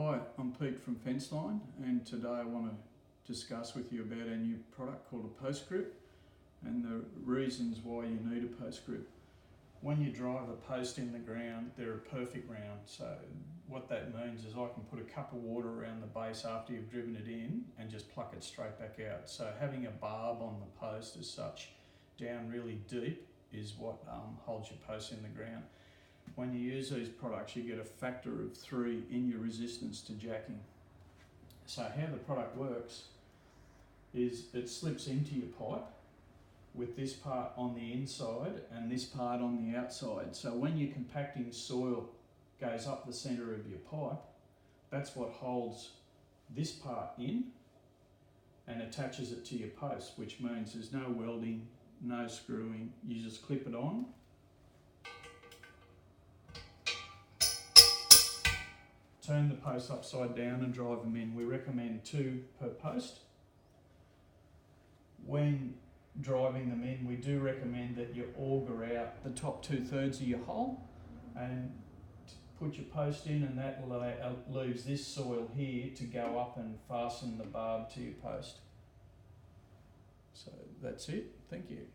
Hi, I'm Pete from Fenceline, and today I want to discuss with you about our new product called a post grip and the reasons why you need a post grip. When you drive a post in the ground, they're a perfect round. So what that means is I can put a cup of water around the base after you've driven it in and just pluck it straight back out. So having a barb on the post as such down really deep is what holds your post in the ground. When you use these products, you get a factor of 3 in your resistance to jacking. So how the product works is it slips into your pipe with this part on the inside and this part on the outside. So when you're compacting soil goes up the centre of your pipe, that's what holds this part in and attaches it to your post, which means there's no welding, no screwing. You just clip it on. Turn the posts upside down and drive them in. We recommend 2 per post. When driving them in, we do recommend that you auger out the top 2/3 of your hole and put your post in, and that leaves this soil here to go up and fasten the barb to your post. So that's it. Thank you.